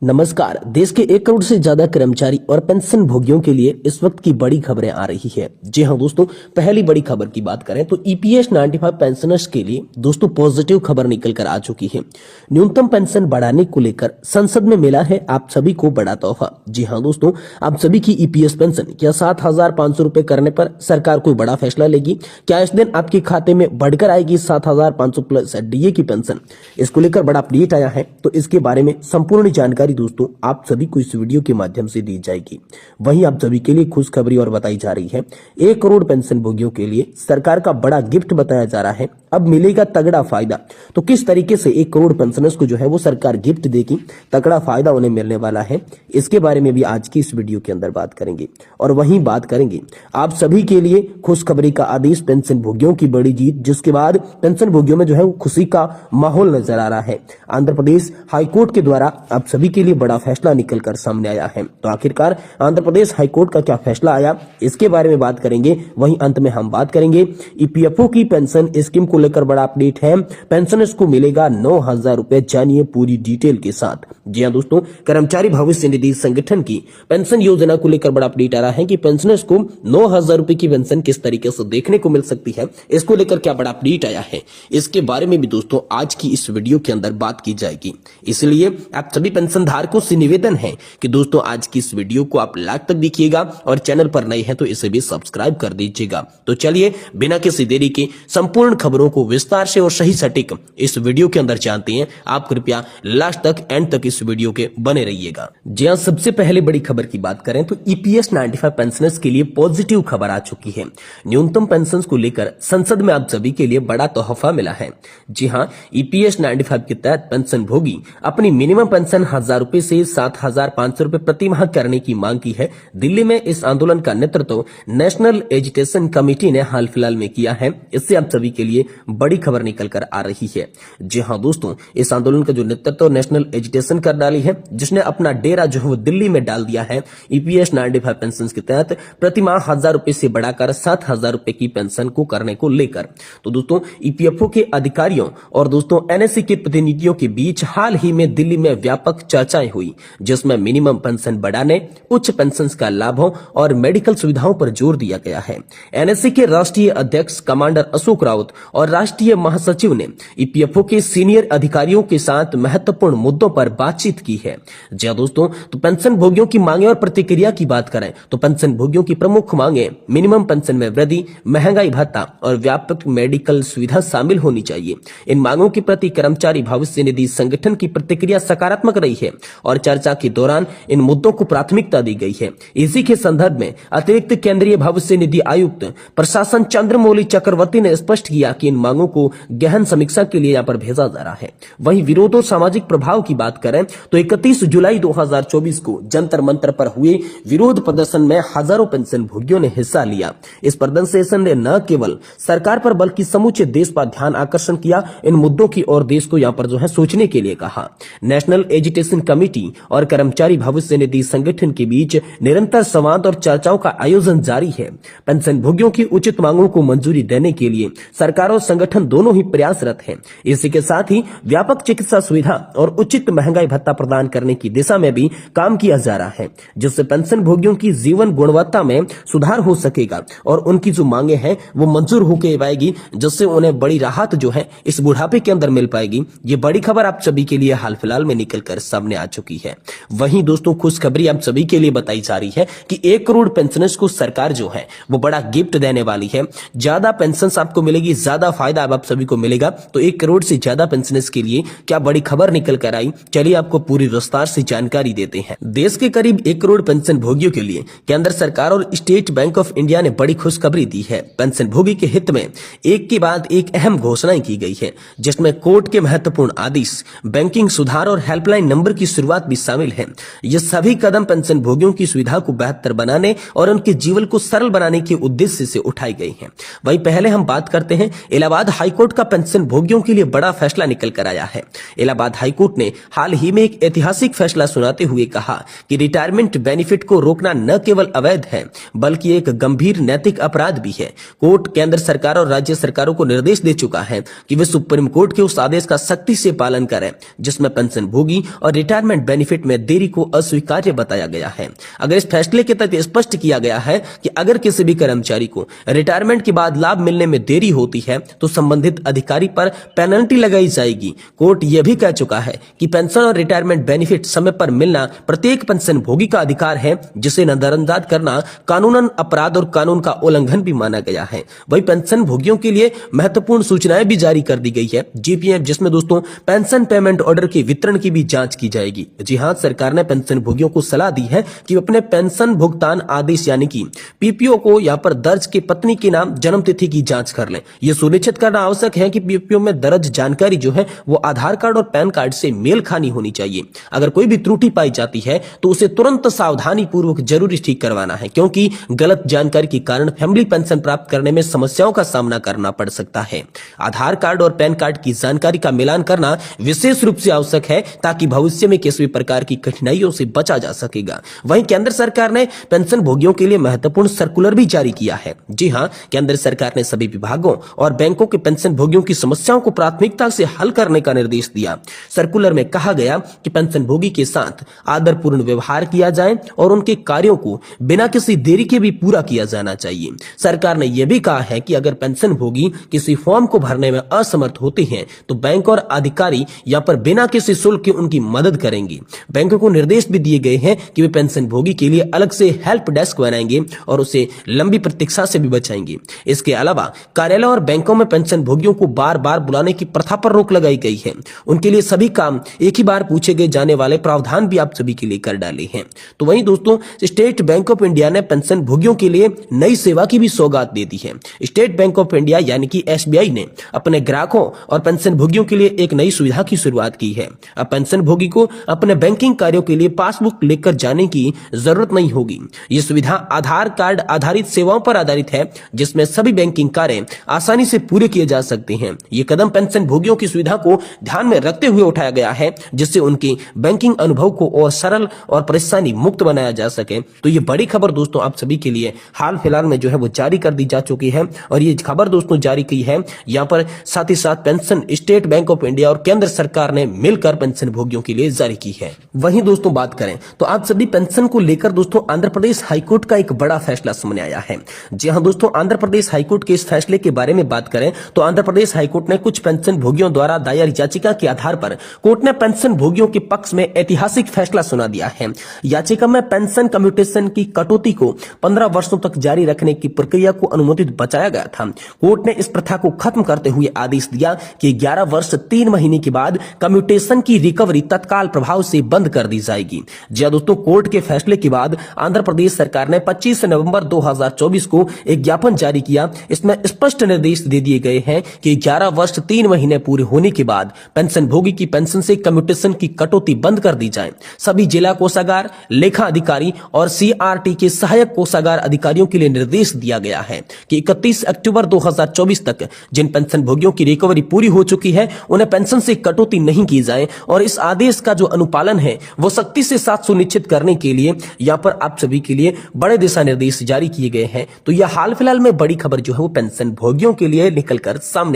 नमस्कार। देश के 1 करोड़ से ज्यादा कर्मचारी और पेंशन भोगियों के लिए इस वक्त की बड़ी खबरें आ रही है। जी हां दोस्तों, पहली बड़ी खबर की बात करें तो ईपीएस 95 पेंशनर्स के लिए दोस्तों पॉजिटिव खबर निकल कर आ चुकी है। न्यूनतम पेंशन बढ़ाने को लेकर संसद में मिला है आप सभी को बड़ा तोहफा। जी हां दोस्तों, आप सभी की ईपीएस पेंशन क्या 7,500 रुपए करने पर सरकार कोई बड़ा फैसला लेगी? क्या इस दिन आपके खाते में बढ़कर आएगी 7,500 प्लस डीए की पेंशन? इसको लेकर बड़ा अपडेट आया है, तो इसके बारे में संपूर्ण जानकारी दोस्तों आप सभी को इस वीडियो के माध्यम से दी जाएगी। वहीं आप सभी के लिए खुशखबरी और बताई जा रही है। 1 करोड़ पेंशन भोगियों के लिए सरकार का बड़ा गिफ्ट बताया जा रहा है। अब मिलेगा तगड़ा फायदा। तो किस तरीके से 1 करोड़ पेंशनर्स को जो है वो सरकार गिफ्ट देगी, तगड़ा फायदा उन्हें मिलने वाला है, इसके बारे में भी आज की इस वीडियो के अंदर बात करेंगे। और वहीं बात करेंगे आप सभी के लिए खुशखबरी का आदेश, पेंशन भोगियों की बड़ी जीत, जिसके बाद पेंशन भोगियों में जो है वो खुशी का माहौल नजर आ रहा है। आंध्र प्रदेश हाईकोर्ट के द्वारा आप सभी के लिए बड़ा फैसला निकलकर सामने आया है। तो आखिरकार आंध्र प्रदेश हाईकोर्ट का क्या फैसला आया, इसके बारे में बात करेंगे। वहीं अंत में हम बात करेंगे ईपीएफओ की पेंशन स्कीम को लेकर बड़ा अपडेट है। पेंशनर्स को मिलेगा 9,000 रुपए, जानिए पूरी डिटेल के साथ। जी हां दोस्तों, कर्मचारी भविष्य निधि संगठन की पेंशन योजना को लेकर बड़ा अपडेट आ रहा है कि पेंशनर्स को 9,000 रुपए की पेंशन किस तरीके से देखने को मिल सकती है, इसको लेकर क्या बड़ा अपडेट आया है, इसके बारे में भी दोस्तों आज की इस वीडियो के अंदर बात की जाएगी। इसलिए आप सभी पेंशन धारकों से निवेदन है कि दोस्तों आज की इस वीडियो को आप लास्ट तक देखिएगा और चैनल पर नए हैं तो इसे भी सब्सक्राइब कर दीजिएगा। तो चलिए बिना किसी देरी के संपूर्ण खबरों को विस्तार से और सही सटीक इस वीडियो के अंदर जानते हैं। आप कृपया लास्ट तक, एंड तक इस वीडियो के बने रहिएगा। जी हां, सबसे पहले बड़ी खबर की बात करें तो ईपीएस 95 पेंशनर्स के लिए पॉजिटिव खबर आ चुकी है। न्यूनतम पेंशन को लेकर संसद में आप सभी के लिए बड़ा तोहफा मिला है। जी हां, ईपीएस 95 के तहत पेंशन भोगी अपनी मिनिमम पेंशन 1,000 रुपए से 7,500 रुपए प्रति माह करने की मांग की है। दिल्ली में इस आंदोलन का नेतृत्व नेशनल एजुकेशन कमेटी ने हाल फिलहाल में किया है। इससे आप सभी के लिए बड़ी खबर निकल कर आ रही है। जी हां दोस्तों, इस आंदोलन का जो नेतृत्व नेशनल एजुकेशन कर डाली है, जिसने अपना डेरा जो है वो दिल्ली में डाल दिया है। ईपीएस 95 पेंशन के तहत प्रति माह 1,000 रुपए से बढ़ाकर 7,000 रुपए की पेंशन को करने को लेकर तो दोस्तों ईपीएफओ के अधिकारियों और दोस्तों एनएससी के प्रतिनिधियों के बीच हाल ही में दिल्ली में व्यापक चर्चाएं हुई, जिसमें मिनिमम पेंशन बढ़ाने, उच्च पेंशन का लाभों और मेडिकल सुविधाओं पर जोर दिया गया है। एनएससी के राष्ट्रीय अध्यक्ष कमांडर अशोक राउत और राष्ट्रीय महासचिव ने ईपीएफओ के सीनियर अधिकारियों के साथ महत्वपूर्ण मुद्दों पर बातचीत की है। जी हां दोस्तों, तो पेंशन भोगियों की मांगे और प्रतिक्रिया की बात करें तो पेंशन भोगियों की प्रमुख मांगे मिनिमम पेंशन में वृद्धि, महंगाई भत्ता और व्यापक मेडिकल सुविधा शामिल होनी चाहिए। इन मांगों के प्रति कर्मचारी भविष्य निधि संगठन की प्रतिक्रिया सकारात्मक रही है और चर्चा के दौरान इन मुद्दों को प्राथमिकता दी गई है। इसी के संदर्भ में अतिरिक्त केंद्रीय भविष्य निधि आयुक्त प्रशासन चंद्रमौली चक्रवर्ती ने स्पष्ट किया कि इन मांगों को गहन समीक्षा के लिए यहाँ पर भेजा जा रहा है। वहीं विरोध और सामाजिक प्रभाव की बात करें तो 31 जुलाई 2024 को जंतर मंतर पर हुए विरोध प्रदर्शन में हजारों पेंशन भोगियों ने हिस्सा लिया। इस प्रदर्शन ने न केवल सरकार पर बल्कि समूचे देश पर ध्यान आकर्षण किया। इन मुद्दों की ओर देश को यहाँ पर जो है सोचने के लिए कहा। नेशनल एजुकेशन कमेटी और कर्मचारी भविष्य निधि संगठन के बीच निरंतर संवाद और चर्चाओं का आयोजन जारी है। पेंशन भोगियों की उचित मांगों को मंजूरी देने के लिए सरकार और संगठन दोनों ही प्रयासरत हैं। इसी के साथ ही व्यापक चिकित्सा सुविधा और उचित महंगाई भत्ता प्रदान करने की दिशा में भी काम किया जा रहा है, जिससे पेंशन भोगियों की जीवन गुणवत्ता में सुधार हो सकेगा और उनकी जो मांगे हैं वो मंजूर होकर आएगी, जिससे उन्हें बड़ी राहत जो है इस बुढ़ापे के अंदर मिल पाएगी। ये बड़ी खबर आप सभी के लिए हाल फिलहाल में निकलकर सामने आ चुकी है। वहीं दोस्तों खुशखबरी आप सभी के लिए बताई जा रही है कि 1 करोड़ पेंशनर्स को सरकार जो है वो बड़ा गिफ्ट देने वाली है। ज्यादा पेंशन आपको मिलेगी, ज्यादा फायदा अब आप सभी को मिलेगा। तो 1 करोड़ से ज्यादा पेंशनर्स के लिए क्या बड़ी खबर निकल कर आई, चलिए आपको पूरी विस्तार से जानकारी देते हैं। देश के करीब 1 करोड़ पेंशन भोगियों के लिए केंद्र सरकार और स्टेट बैंक ऑफ इंडिया ने बड़ी खुशखबरी दी है। पेंशन भोगी के हित में एक के बाद एक अहम घोषणाएं की गई है, जिसमें कोर्ट के महत्वपूर्ण आदेश, बैंकिंग सुधार और हेल्पलाइन नंबर की शुरुआत भी शामिल है। ये सभी कदम पेंशन भोगियों की सुविधा को बेहतर बनाने और उनके जीवन को सरल बनाने के उद्देश्य से उठाई गई है। वहीं पहले हम बात करते हैं इलाहाबाद हाईकोर्ट का पेंशन भोगियों के लिए बड़ा फैसला निकल कर आया है। इलाहाबाद हाईकोर्ट ने हाल ही में एक ऐतिहासिक फैसला सुनाते हुए कहा कि रिटायरमेंट बेनिफिट को रोकना न केवल अवैध है बल्कि एक गंभीर नैतिक अपराध भी है। कोर्ट केंद्र सरकार और राज्य सरकारों को निर्देश दे चुका है कि वे सुप्रीम कोर्ट के उस आदेश का सख्ती से पालन करें जिसमें पेंशन भोगी और रिटायरमेंट बेनिफिट में देरी को अस्वीकार्य बताया गया है। अगर इस फैसले के तहत स्पष्ट किया गया है कि अगर किसी भी कर्मचारी को रिटायरमेंट के बाद लाभ मिलने में देरी होती है तो संबंधित अधिकारी पर पेनल्टी लगाई जाएगी। कोर्ट यह भी कह चुका है कि पेंशन और रिटायरमेंट बेनिफिट समय पर मिलना प्रत्येक पेंशन भोगी का अधिकार है, जिसे नजरअंदाज करना कानूनन अपराध और कानून का उल्लंघन भी माना गया है। वही पेंशन भोगियों के लिए महत्वपूर्ण सूचनाएं भी जारी कर दी गई है जीपीएफ, जिसमें दोस्तों पेंशन पेमेंट ऑर्डर के वितरण की भी जांच की जाएगी। जी हां, सरकार ने पेंशन भोगियों को सलाह दी है कि अपने पेंशन भुगतान आदेश यानी कि पीपीओ को यहां पर दर्ज के पत्नी के नाम जन्म तिथि की जांच कर लें। यह सुनिश्चित करना आवश्यक है कि पीपीओ में दर्ज जानकारी जो है वो आधार कार्ड और पैन कार्ड से मेल खानी होनी चाहिए। अगर कोई भी त्रुटि पाई जाती है तो उसे तुरंत सावधानी पूर्वक जरूर ठीक करवाना है, क्योंकि गलत जानकारी के कारण फैमिली पेंशन प्राप्त करने में समस्याओं का सामना करना पड़ सकता है। आधार कार्ड और पैन कार्ड की जानकारी का मिलान करना विशेष रूप से आवश्यक है ताकि भविष्य में किसी भी प्रकार की कठिनाइयों से बचा जा सकेगा। वहीं केंद्र सरकार ने पेंशन भोगियों के लिए महत्वपूर्ण सर्कुलर भी जारी किया है। जी हां, केंद्र सरकार ने सभी विभागों और बैंकों के पेंशन भोगियों की समस्याओं को प्राथमिकता से हल करने का निर्देश दिया। सर्कुलर में कहा गया कि पेंशन भोगी के साथ आदरपूर्ण व्यवहार किया जाए और उनके कार्यों को बिना किसी देरी के भी पूरा किया जाना चाहिए। सरकार ने यह भी कहा है कि अगर पेंशन भोगी किसी फॉर्म को भरने में असमर्थ होते हैं तो बैंक और अधिकारी यहाँ पर बिना किसी शुल्क के उनकी मदद करेंगे। बैंकों को निर्देश भी दिए गए हैं कि वे पेंशन भोगी के लिए अलग से हेल्प डेस्क बनाएंगे और उसे लंबी प्रतीक्षा से भी बचाएंगे। इसके अलावा कार्यालय और बैंकों में पेंशन भोगियों को बार बार बुलाने की प्रथा पर रोक लगाई गई है। उनके लिए सभी काम एक ही बार पूछे गए जाने वाले प्रावधान भी आप सभी के लिए कर डाले हैं। तो वहीं दोस्तों, स्टेट बैंक ऑफ इंडिया ने पेंशन भोगियों के लिए नई सेवा की भी सौगात दे दी है। स्टेट बैंक ऑफ इंडिया यानी कि एसबीआई ने अपने ग्राहकों और पेंशन भोगियों के लिए एक नई सुविधा की शुरुआत की है। अब पेंशन भोगी को अपने बैंकिंग कार्यों के लिए पासबुक लेकर जाने की जरूरत नहीं होगी। यह सुविधा आधार कार्ड आधारित सेवाओं पर आधारित है, जिसमें सभी बैंकिंग कार्य आसानी से पूरे किए जा सकते हैं। यह कदम पेंशन भोगियों की सुविधा को ध्यान में रखते हुए उठाया गया है, जिससे उनके बैंकिंग अनुभव को और सरल और परेशानी मुक्त बनाया जा सके। तो ये बड़ी खबर दोस्तों आप सभी के लिए हाल फिलहाल में जो है वो जारी कर दी जा चुकी है, और ये खबर दोस्तों जारी की है यहाँ पर साथ ही साथ pension state bank of India और केंद्र सरकार ने मिलकर पेंशन भोगियों के लिए जारी की है। वहीं दोस्तों बात करें तो आप सभी पेंशन को लेकर दोस्तों आंध्र प्रदेश हाईकोर्ट का एक बड़ा फैसला सामने आया है। जी हां दोस्तों, आंध्र प्रदेश हाईकोर्ट के इस फैसले के बारे में बात करें तो आंध्र प्रदेश हाईकोर्ट ने कुछ पेंशन भोगियों द्वारा दायर याचिका के आधार पर कोर्ट ने पेंशन भोगियों के पक्ष में ऐतिहासिक फैसला सुना दिया है। याचिका में पेंशन कम्यूटेशन की कटौती को 15 वर्षों तक जारी रखने की प्रक्रिया को अनुमोदित बताया गया था। कोर्ट ने इस प्रथा को खत्म करते हुए आदेश दिया कि 11 वर्ष 3 महीने के बाद कम्यूटेशन की रिकवरी तत्काल प्रभाव से बंद कर दी जाएगी। जी दोस्तों, कोर्ट के फैसले के बाद आंध्र प्रदेश सरकार ने 25 नवंबर 2024 को एक ज्ञापन जारी किया। इसमें स्पष्ट निर्देश दे दिए गए हैं कि 11 वर्ष 3 महीने पूरे होने के बाद पेंशन भोगी की पेंशन से कम्यूटेशन की कटौती बंद कर दी जाए। सभी जिला कोषागार, लेखा अधिकारी और सीआरटी के सहायक कोषागार अधिकारियों के लिए निर्देश दिया गया है कि 31 अक्टूबर 2024 तक जिन पेंशन भोगियों की रिकवरी पूरी हो चुकी है उन्हें पेंशन से कटौती नहीं की जाए, और इस आदेश का जो अनुपालन है वो सख्ती से साथ सुनिश्चित करने के लिए यहाँ पर आप सभी के लिए बड़े दिशा निर्देश जारी किए गए हैं। तो यह हाल फिलहाल में बड़ी खबर जो है वो पेंशन भोगियों के लिए निकलकर सामने